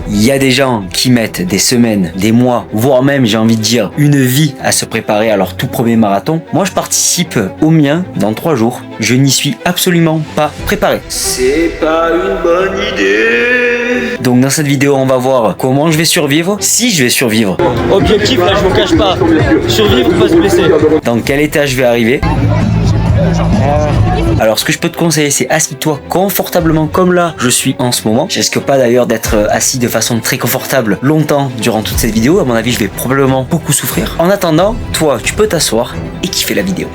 Il y a des gens qui mettent des semaines, des mois, voire même, j'ai envie de dire, une vie à se préparer à leur tout premier marathon. Moi, je participe au mien dans 3 jours. Je n'y suis absolument pas préparé. C'est pas une bonne idée. Donc dans cette vidéo, on va voir comment je vais survivre, si je vais survivre. Objectif, là, je vous cache pas. Survivre ou pas se blesser. Dans quel état je vais arriver. Alors ce que je peux te conseiller, c'est assis-toi confortablement comme là je suis en ce moment. Je risque pas d'ailleurs d'être assis de façon très confortable longtemps durant toute cette vidéo. À mon avis, je vais probablement beaucoup souffrir. En attendant, toi, tu peux t'asseoir et kiffer la vidéo.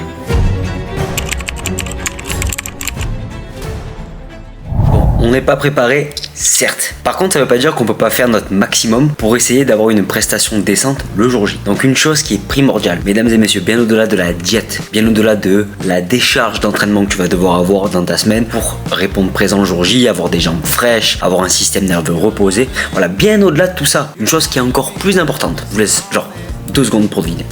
On n'est pas préparé, certes. Par contre, ça veut pas dire qu'on peut pas faire notre maximum pour essayer d'avoir une prestation décente le jour J. Donc une chose qui est primordiale, mesdames et messieurs, bien au-delà de la diète, bien au-delà de la décharge d'entraînement que tu vas devoir avoir dans ta semaine pour répondre présent le jour J, avoir des jambes fraîches, avoir un système nerveux reposé. Voilà, bien au-delà de tout ça, une chose qui est encore plus importante. Je vous laisse genre 2 secondes pour deviner.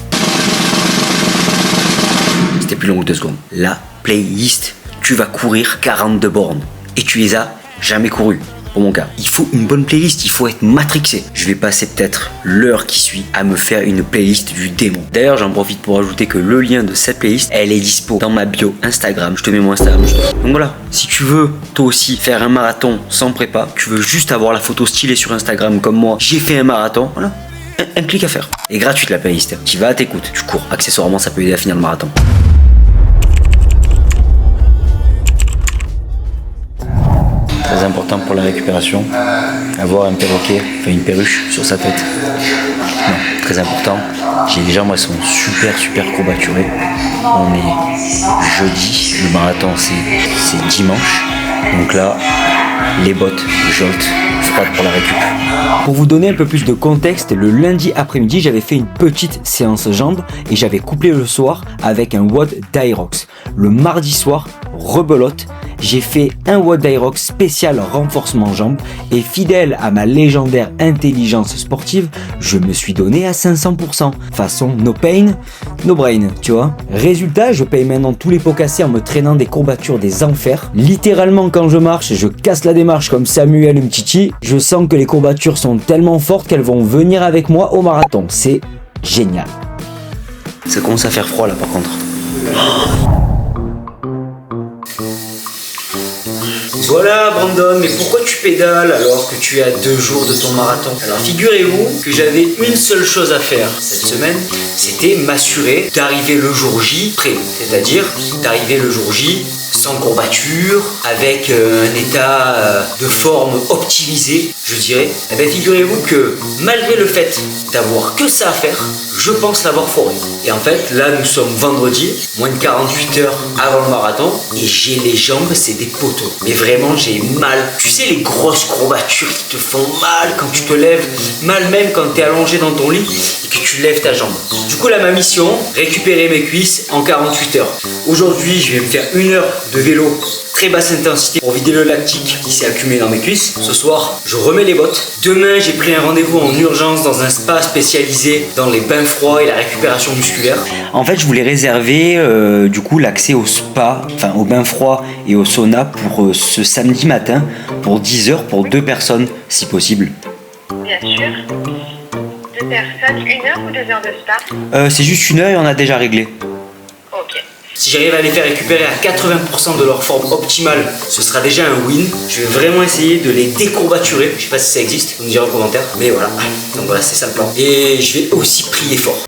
C'était plus long que 2 secondes. La playlist, tu vas courir 42 bornes et tu les as jamais couru. Pour mon cas, il faut une bonne playlist, il faut être matrixé. Je vais passer peut-être l'heure qui suit à me faire une playlist du démon. D'ailleurs, j'en profite pour ajouter que le lien de cette playlist, elle est dispo dans ma bio Instagram. Je te mets mon Instagram. Donc voilà, si tu veux toi aussi faire un marathon sans prépa, tu veux juste avoir la photo stylée sur Instagram comme moi, j'ai fait un marathon, voilà, un clic à faire. Et gratuite la playlist. Tu vas, t'écoutes, tu cours. Accessoirement, ça peut aider à finir le marathon. Très important pour la récupération, avoir un perroquet, enfin une perruche sur sa tête. Non, très important. J'ai les jambes, elles sont super courbaturées. On est jeudi, le marathon c'est dimanche. Donc là, les bottes joltes, froides pour la récup. Pour vous donner un peu plus de contexte, le lundi après-midi, j'avais fait une petite séance jambes et j'avais couplé le soir avec un WOD d'Aerox. Le mardi soir, rebelote, j'ai fait un WOD d'Aerox spécial renforcement jambes et fidèle à ma légendaire intelligence sportive, je me suis donné à 500%. Façon no pain, no brain, tu vois. Résultat, je paye maintenant tous les pots cassés en me traînant des courbatures des enfers. Littéralement, quand je marche, je casse la démarche comme Samuel Umtiti. Je sens que les courbatures sont tellement fortes qu'elles vont venir avec moi au marathon. C'est génial. Ça commence à faire froid là par contre. Voilà Brandon, mais pourquoi tu pédales alors que tu es à 2 jours de ton marathon? Alors figurez-vous que j'avais une seule chose à faire cette semaine, c'était m'assurer d'arriver le jour J prêt. C'est-à-dire d'arriver le jour J sans courbature, avec un état de forme optimisé, je dirais. Et bien figurez-vous que malgré le fait d'avoir que ça à faire, je pense l'avoir foré. Et en fait, là nous sommes vendredi, moins de 48 heures avant le marathon, et j'ai les jambes, c'est des poteaux. Mais vraiment, j'ai mal. Tu sais, les grosses courbatures qui te font mal quand tu te lèves, mal même quand tu es allongé dans ton lit et que tu lèves ta jambe. Du coup, là, ma mission, récupérer mes cuisses en 48 heures. Aujourd'hui, je vais me faire 1 heure de vélo très basse intensité pour vider le lactique qui s'est accumulé dans mes cuisses. Ce soir, je remets les bottes. Demain, j'ai pris un rendez-vous en urgence dans un spa spécialisé dans les bains froids et la récupération musculaire. En fait, je voulais réserver du coup l'accès au spa, enfin au bain froid et au sauna pour ce samedi matin pour 10 heures pour 2 personnes si possible. Bien sûr. 2 personnes, 1 heure ou 2 heures de spa? C'est juste 1 heure et on a déjà réglé. Ok. Si j'arrive à les faire récupérer à 80% de leur forme optimale, ce sera déjà un win. Je vais vraiment essayer de les décourbaturer. Je sais pas si ça existe, vous me direz en commentaire. Mais voilà, donc voilà, c'est ça le plan. Et je vais aussi prier fort.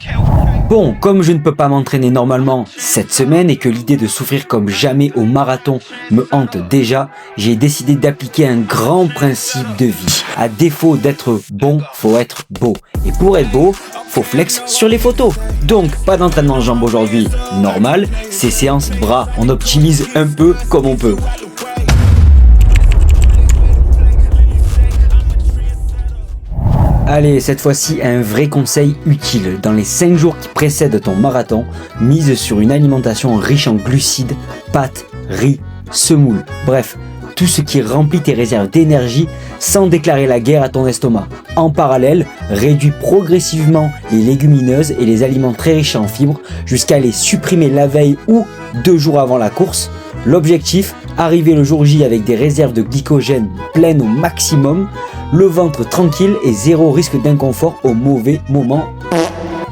Bon, comme je ne peux pas m'entraîner normalement cette semaine et que l'idée de souffrir comme jamais au marathon me hante déjà, j'ai décidé d'appliquer un grand principe de vie. À défaut d'être bon, faut être beau. Et pour être beau, faut flex sur les photos. Donc, pas d'entraînement jambes aujourd'hui, normal. Ces séances bras, on optimise un peu comme on peut. Allez, cette fois-ci, un vrai conseil utile. Dans les 5 jours qui précèdent ton marathon, mise sur une alimentation riche en glucides, pâtes, riz, semoule. Bref, tout ce qui remplit tes réserves d'énergie sans déclarer la guerre à ton estomac. En parallèle, réduis progressivement les légumineuses et les aliments très riches en fibres jusqu'à les supprimer la veille ou 2 jours avant la course. L'objectif, arriver le jour J avec des réserves de glycogène pleines au maximum. le ventre tranquille et zéro risque d'inconfort au mauvais moment.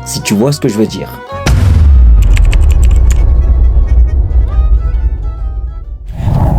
Si tu vois ce que je veux dire.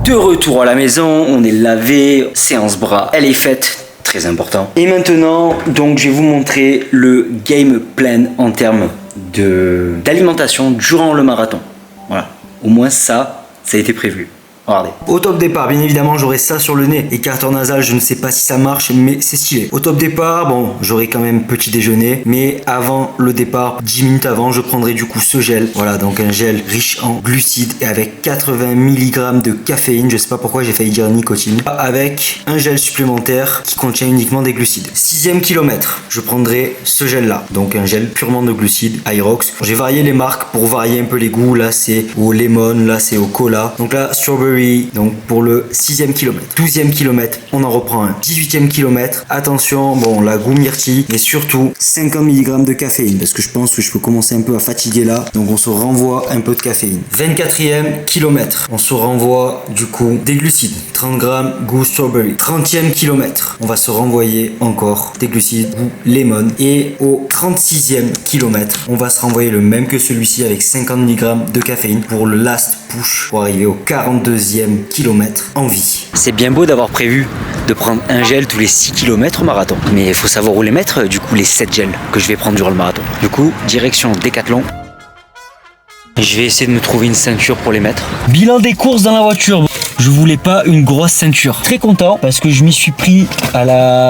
De retour à la maison, on est lavé, séance bras, elle est faite, très important. Et maintenant, donc je vais vous montrer le game plan en termes d'alimentation durant le marathon. Voilà, au moins ça a été prévu. Regardez. Au top départ, bien évidemment, j'aurai ça sur le nez. Écarteur nasal, je ne sais pas si ça marche, mais c'est stylé. Au top départ, bon, j'aurai quand même petit déjeuner, mais avant le départ, 10 minutes avant, je prendrai du coup ce gel. Voilà, donc un gel riche en glucides et avec 80 mg de caféine. Je sais pas pourquoi j'ai failli dire nicotine. Avec un gel supplémentaire qui contient uniquement des glucides. 6e kilomètre, je prendrai ce gel là. Donc un gel purement de glucides, Irox. J'ai varié les marques pour varier un peu les goûts. Là, c'est au lemon, là, c'est au cola. Donc là, strawberry. Donc pour le 6e kilomètre. 12e kilomètre, on en reprend un. 18e kilomètre, attention, bon, la goût myrtille, mais surtout 50 mg de caféine, parce que je pense que je peux commencer un peu à fatiguer là. Donc on se renvoie un peu de caféine. 24e kilomètre, on se renvoie du coup des glucides. 30 grammes, goût strawberry. 30e kilomètre, on va se renvoyer encore des glucides, goût lemon. Et au 36e kilomètre, on va se renvoyer le même que celui-ci avec 50 mg de caféine pour le last push, pour arriver au 42e kilomètre en vie. C'est bien beau d'avoir prévu de prendre un gel tous les 6 km au marathon, mais il faut savoir où les mettre, du coup les 7 gels que je vais prendre durant le marathon. Du coup, direction Décathlon. Je vais essayer de me trouver une ceinture pour les mettre. Bilan des courses dans la voiture. Je voulais pas une grosse ceinture. Très content parce que je m'y suis pris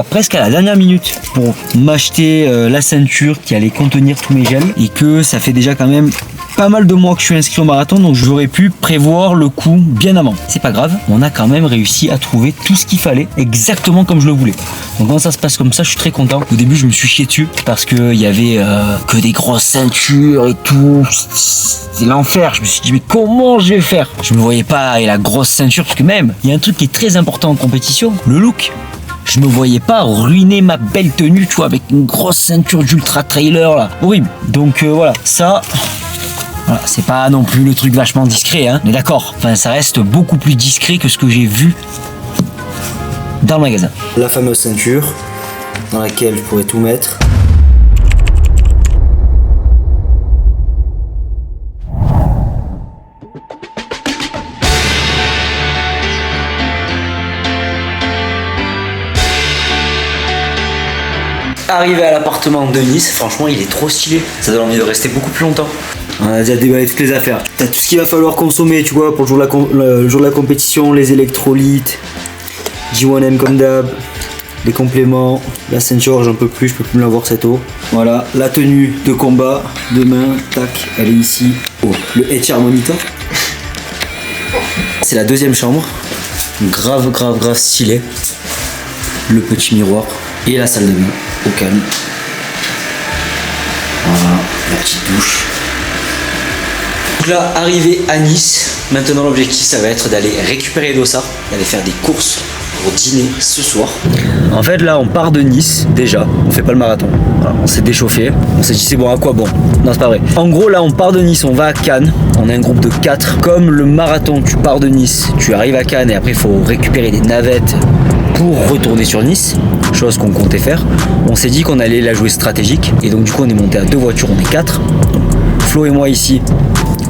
presque à la dernière minute pour m'acheter la ceinture qui allait contenir tous mes gels et que ça fait déjà quand même pas mal de mois que je suis inscrit au marathon, donc j'aurais pu prévoir le coup bien avant. C'est pas grave, on a quand même réussi à trouver tout ce qu'il fallait exactement comme je le voulais. Donc quand ça se passe comme ça, je suis très content. Au début, je me suis chié dessus parce que il y avait que des grosses ceintures et tout. C'est l'enfer. Je me suis dit mais comment je vais faire? Je me voyais pas avec la grosse ceinture parce que même il y a un truc qui est très important en compétition, le look. Je me voyais pas ruiner ma belle tenue, tu vois, avec une grosse ceinture d'ultra trailer là. Horrible. Donc voilà, ça. Voilà, c'est pas non plus le truc vachement discret, hein, mais d'accord. Enfin, ça reste beaucoup plus discret que ce que j'ai vu dans le magasin. La fameuse ceinture dans laquelle je pourrais tout mettre. Arrivé à l'appartement de Nice, franchement il est trop stylé. Ça donne envie de rester beaucoup plus longtemps. On a déjà déballé toutes les affaires. T'as tout ce qu'il va falloir consommer, tu vois, pour le jour de la compétition, les électrolytes, G1M comme d'hab, les compléments, la ceinture, j'en peux plus, je peux plus me l'avoir cette eau. Voilà, la tenue de combat, demain, tac, elle est ici. Oh, le HR monitor. C'est la deuxième chambre, grave stylé. Le petit miroir et la salle de bain, au calme. Voilà, la petite douche. Donc là, arrivé à Nice, maintenant l'objectif ça va être d'aller récupérer les dossards, d'aller faire des courses pour dîner ce soir. En fait là on part de Nice déjà, on fait pas le marathon, voilà, on s'est déchauffé, on s'est dit c'est bon à quoi bon, non c'est pas vrai. En gros là on part de Nice, on va à Cannes, on est un groupe de 4, comme le marathon tu pars de Nice, tu arrives à Cannes et après il faut récupérer des navettes pour retourner sur Nice, chose qu'on comptait faire. On s'est dit qu'on allait la jouer stratégique et donc du coup on est monté à 2 voitures, on est 4, donc, Flo et moi ici,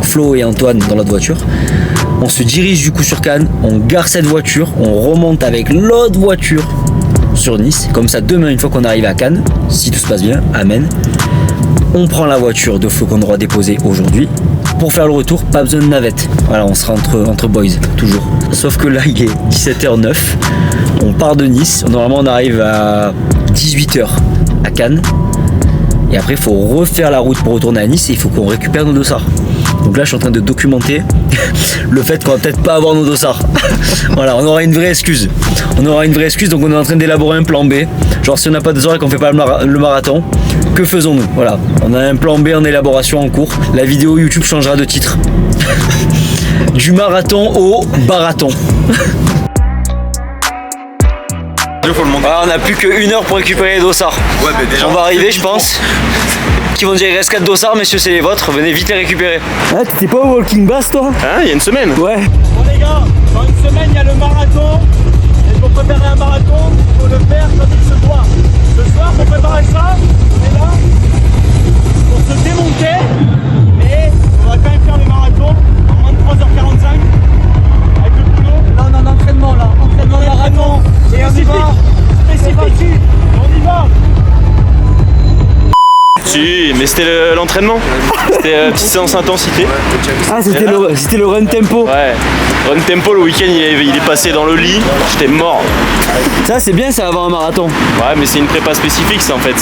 Flo et Antoine dans l'autre voiture. On se dirige du coup sur Cannes, on gare cette voiture, on remonte avec l'autre voiture sur Nice. Comme ça demain une fois qu'on arrive à Cannes, si tout se passe bien, amen, on prend la voiture de Flo qu'on aura déposée aujourd'hui. Pour faire le retour, pas besoin de navette. Voilà, on sera entre boys, toujours. Sauf que là, il est 17h09. On part de Nice. Normalement, on arrive à 18h à Cannes. Et après, il faut refaire la route pour retourner à Nice et il faut qu'on récupère nos dossards. Donc là, je suis en train de documenter le fait qu'on va peut-être pas avoir nos dossards. Voilà, on aura une vraie excuse. On aura une vraie excuse, donc on est en train d'élaborer un plan B. Genre, si on n'a pas de dossards et qu'on fait pas le marathon, que faisons-nous? Voilà, on a un plan B en élaboration en cours. La vidéo YouTube changera de titre. Du marathon au barathon. Voilà, on n'a plus qu'une heure pour récupérer les dossards. Ouais, mais déjà, on va arriver, je pense. Qui vont dire il reste 4 dossards, messieurs, c'est les vôtres, venez vite les récupérer. Ah, t'étais pas au Walking Bass, toi? Hein, il y a une semaine. Ouais. Bon les gars, dans une semaine il y a le marathon. Et pour préparer un marathon, il faut le faire comme il se doit. Ce soir, pour préparer ça, on est là pour se démonter, mais on va quand même faire le marathon en moins de 3h45 avec le boulot. Là, on a un entraînement là, entraînement marathon. Et on y va. Spécifique. On y va. Si, mais c'était l'entraînement. C'était petite séance intensité. Ah, c'était le run tempo. Ouais. Run tempo, le week-end, il est passé dans le lit. J'étais mort. Ça, c'est bien ça avant un marathon. Ouais, mais c'est une prépa spécifique, ça en fait.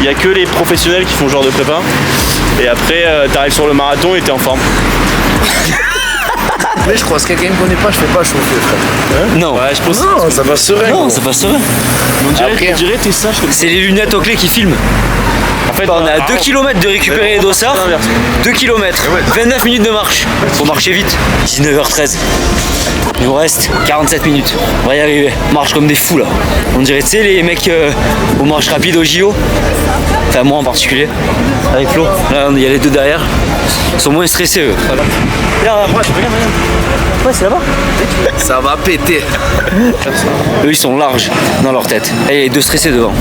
Il y a que les professionnels qui font ce genre de prépa. Et après, t'arrives sur le marathon et t'es en forme. Mais je crois que quelqu'un ne connaît pas, je fais pas chauffer, frère. Non. Ouais, je pense. Non, ça va serein. Non, c'est pas serein. On dirait t'es sage comme ça. C'est les lunettes aux clés qui filment. En fait, On est à 2 km de récupérer les dossards. 2 km, 29 minutes de marche. Faut marcher vite. 19h13. Il nous reste 47 minutes. On va y arriver. On marche comme des fous là. On dirait, tu sais, les mecs aux marches rapides au JO. Enfin, moi en particulier. Avec Flo. Là, il y a les deux derrière. Ils sont moins stressés eux. Regarde, regarde. Ouais, c'est là-bas. Ça va péter. Eux, ils sont larges dans leur tête. Et il y a les deux stressés devant.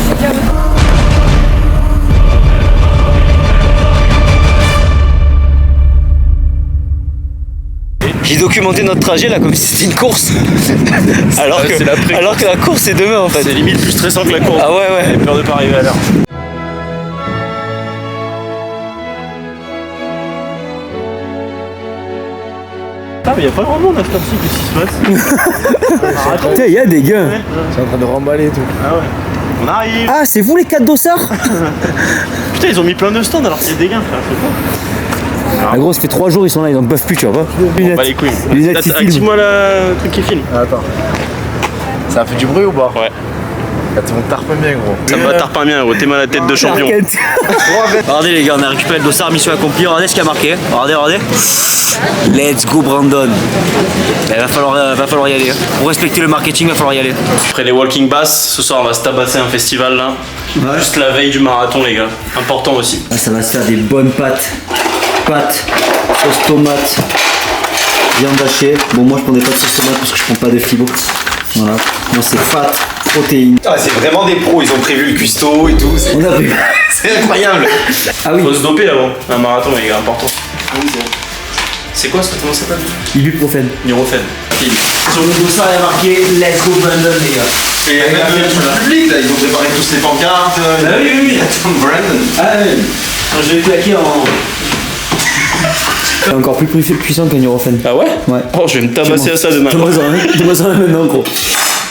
J'ai documenté notre trajet là comme si c'était une course. alors que la course c'est demain en fait. c'est limite plus stressant que la course. Ah ouais. J'ai peur de pas arriver à l'heure. Ah, mais y a pas grand monde à cette heure-ci, qu'est-ce qui se passe? Putain, il y a des gars. C'est en train de remballer et tout. Ah ouais. On arrive. Ah, c'est vous les 4 dossards? Putain, ils ont mis plein de stands alors qu'il y a des gains, frère. Je sais pas. Ah gros, ça fait 3 jours ils sont là, ils en peuvent plus, tu vois pas. Lunettes. Bah les couilles. Lunettes qui filment. Active-moi le truc qui filme. Attends. Ça a fait du bruit ou pas? Ouais. Là, tu me tarpes bien, gros. Ça me va tarpe bien, gros. T'es mal à la tête de champion. Regardez les gars, on a récupéré le dossard, mission accomplie. Regardez ce qu'il y a marqué. Regardez. Let's go Brandon. Il va falloir y aller. Pour respecter le marketing, il va falloir y aller. Après les walking bass, ce soir on va se tabasser un festival là. Ouais. Juste la veille du marathon les gars. Important aussi. Ah, ça va se faire des bonnes pâtes. Pâtes, sauce tomate, viande hachée. Bon, moi je prends des pâtes sauce tomate parce que je prends pas de fibre. Voilà. Moi c'est pâtes, protéines. Ah, c'est vraiment des pros, ils ont prévu le cuistot et tout. On a vu. C'est incroyable. Ah oui. Faut se doper avant. Un marathon les gars, important. C'est quoi ça? Comment ça s'appelle? Ibuprofène. Nurofen. Sur le dossard il y a marqué Let's go Brandon les gars. Et même le public, là, ils ont préparé tous les pancartes. Ah oui. Tom Brandon. Ah oui. Je vais claquer en. C'est encore plus puissant qu'un Nurofen. Ah ouais? Ouais. Oh, je vais me tabasser à ça demain. J'en ai maintenant gros.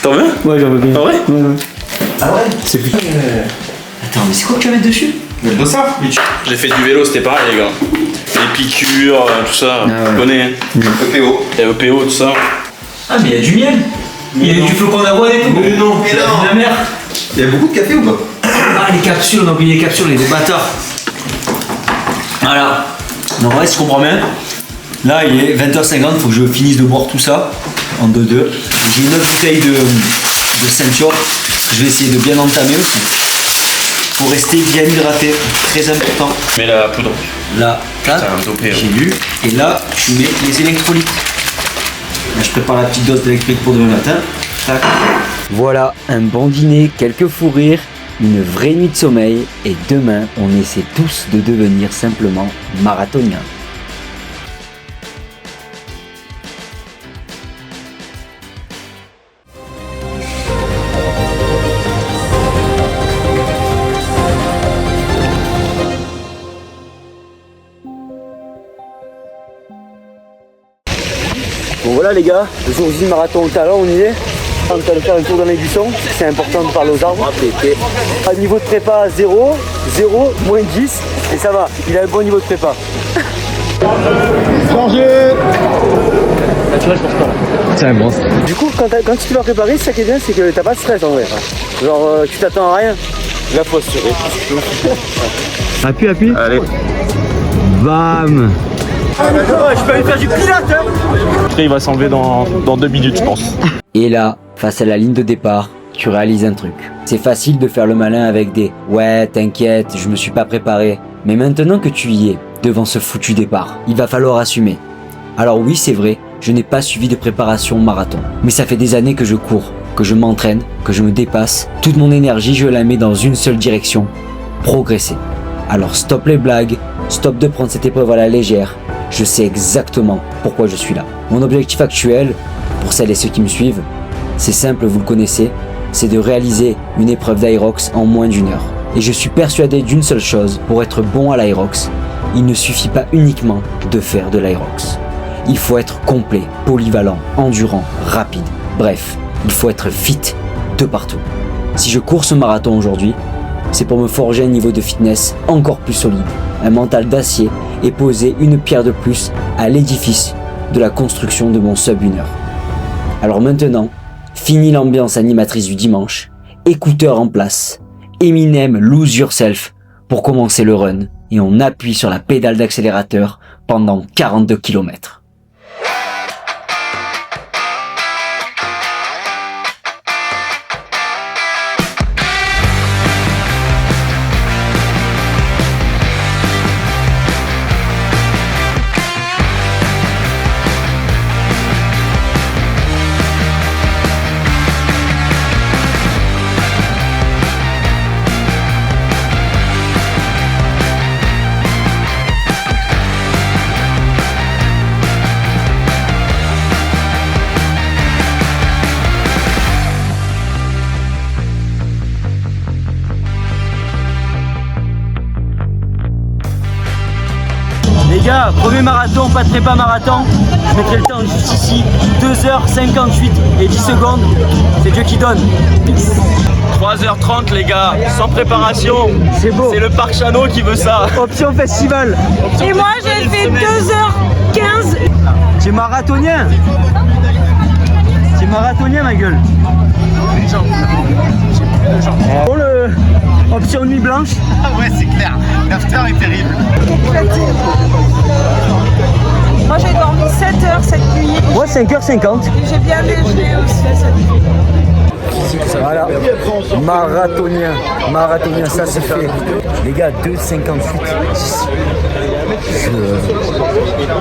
T'en veux? Ouais, j'en veux bien. Ah ouais? Ouais. Ah ouais? C'est plus. Attends, mais c'est quoi que tu vas mettre dessus? Le dossard. J'ai fait du vélo, c'était pareil les gars. Les piqûres, tout ça, ouais. tu connais. Hein. EPO. Et EPO, tout ça. Ah, mais il y a du miel. Il y a du flocon d'avoine et tout. Mais non, mais C'est non. la mer. Il y a beaucoup de café ou pas? Ah, les capsules, on a oublié les capsules, les bâtards. Voilà. Donc, ouais, si je comprends bien. Là, il est 20h50, faut que je finisse de boire tout ça en 2-2. J'ai 9 bouteilles de ceinture que je vais essayer de bien entamer aussi. Pour rester bien hydraté, très important. Mais la poudre. Là, C'est un dopé, j'ai lu. Et là, tu mets les électrolytes. Là, je prépare la petite dose d'électrolytes pour demain matin. Tac. Voilà, un bon dîner, quelques fous rires, une vraie nuit de sommeil. Et demain, on essaie tous de devenir simplement marathoniens. Bon voilà les gars, le jour J marathon au talent, on y est. On est en train de faire un tour dans les buissons, c'est important de parler aux arbres. À niveau de prépa 0, 0, moins 10, et ça va, il a un bon niveau de prépa. Naturel pour sport. C'est un monstre. Du coup, quand tu vas préparer, ça qui est bien, c'est que t'as pas de stress en vrai. Genre, tu t'attends à rien. La faut assurer. Appuie. Allez. Bam. Je peux aller faire du pilates hein. Après, il va s'enlever dans 2 minutes, je pense. Et là, face à la ligne de départ, tu réalises un truc. C'est facile de faire le malin avec des « ouais, t'inquiète, je me suis pas préparé ». Mais maintenant que tu y es, devant ce foutu départ, il va falloir assumer. Alors oui, c'est vrai, je n'ai pas suivi de préparation marathon. Mais ça fait des années que je cours, que je m'entraîne, que je me dépasse, toute mon énergie, je la mets dans une seule direction, progresser. Alors stop les blagues, stop de prendre cette épreuve à la légère, je sais exactement pourquoi je suis là. Mon objectif actuel, pour celles et ceux qui me suivent, c'est simple, vous le connaissez, c'est de réaliser une épreuve d'Aerox en moins d'1 heure. Et je suis persuadé d'une seule chose, pour être bon à l'Aerox, il ne suffit pas uniquement de faire de l'Aerox. Il faut être complet, polyvalent, endurant, rapide. Bref, il faut être fit de partout. Si je cours ce marathon aujourd'hui, c'est pour me forger un niveau de fitness encore plus solide, un mental d'acier et poser une pierre de plus à l'édifice de la construction de mon sub 1 heure. Alors maintenant, fini l'ambiance animatrice du dimanche, écouteurs en place, Eminem Lose Yourself pour commencer le run et on appuie sur la pédale d'accélérateur pendant 42 km. Les gars, premier marathon, pas de prépa marathon. Je mettrai le temps juste ici, 2h58 et 10 secondes. C'est Dieu qui donne. 3h30 les gars, sans préparation. C'est beau. C'est le parc Chano qui veut ça. Option festival. Et moi j'ai fait 2h15. Tu es marathonien. Tu es marathonien ma gueule. Pour le option nuit blanche. Ah ouais, c'est clair. L'after est terrible. Moi j'ai dormi 7 heures cette nuit. Ouais, 5h50. J'ai bien léger aussi cette nuit. Voilà, marathonien, ça c'est fait. Les gars, 2,58.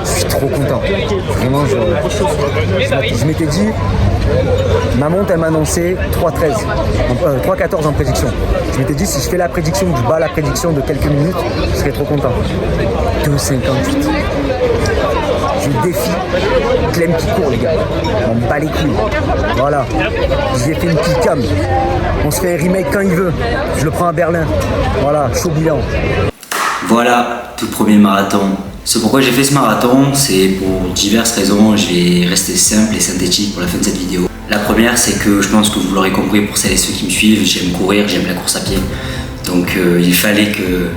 Je suis trop content. Vraiment, je m'étais dit, ma montre elle m'a annoncé 3,14 en prédiction. Je m'étais dit, si je fais la prédiction, que je bats la prédiction de quelques minutes, je serais trop content. 2,58. Je défie Clem qui court, les gars. On me bat les couilles. Voilà. J'ai fait une petite cam. On se fait un remake quand il veut. Je le prends à Berlin. Voilà, chaud bilan. Voilà, tout premier marathon. Ce pourquoi j'ai fait ce marathon, c'est pour diverses raisons. Je vais rester simple et synthétique pour la fin de cette vidéo. La première, c'est que je pense que vous l'aurez compris pour celles et ceux qui me suivent, j'aime courir, j'aime la course à pied. Donc il fallait que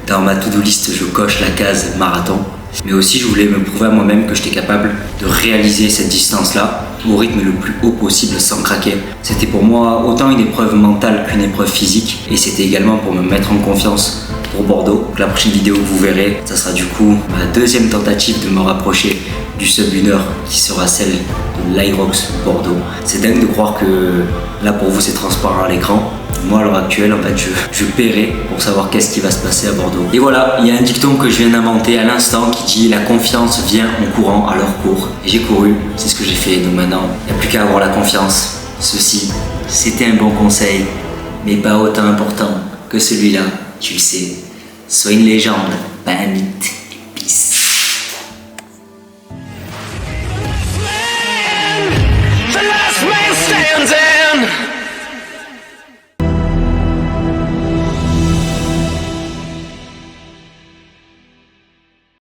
dans ma to-do list, je coche la case marathon. Mais aussi, je voulais me prouver à moi-même que j'étais capable de réaliser cette distance-là au rythme le plus haut possible sans craquer. C'était pour moi autant une épreuve mentale qu'une épreuve physique et c'était également pour me mettre en confiance pour Bordeaux. Donc la prochaine vidéo que vous verrez, ça sera du coup ma deuxième tentative de me rapprocher du sub 1 heure qui sera celle de l'Aerox Bordeaux. C'est dingue de croire que là pour vous c'est transparent à l'écran. Moi à l'heure actuelle en fait je paierai pour savoir qu'est-ce qui va se passer à Bordeaux. Et voilà, il y a un dicton que je viens d'inventer à l'instant qui dit la confiance vient en courant à leur cours. Et j'ai couru, c'est ce que j'ai fait, donc maintenant il n'y a plus qu'à avoir la confiance. Ceci, c'était un bon conseil, mais pas autant important que celui-là, tu le sais. Sois une légende, pas un mythe.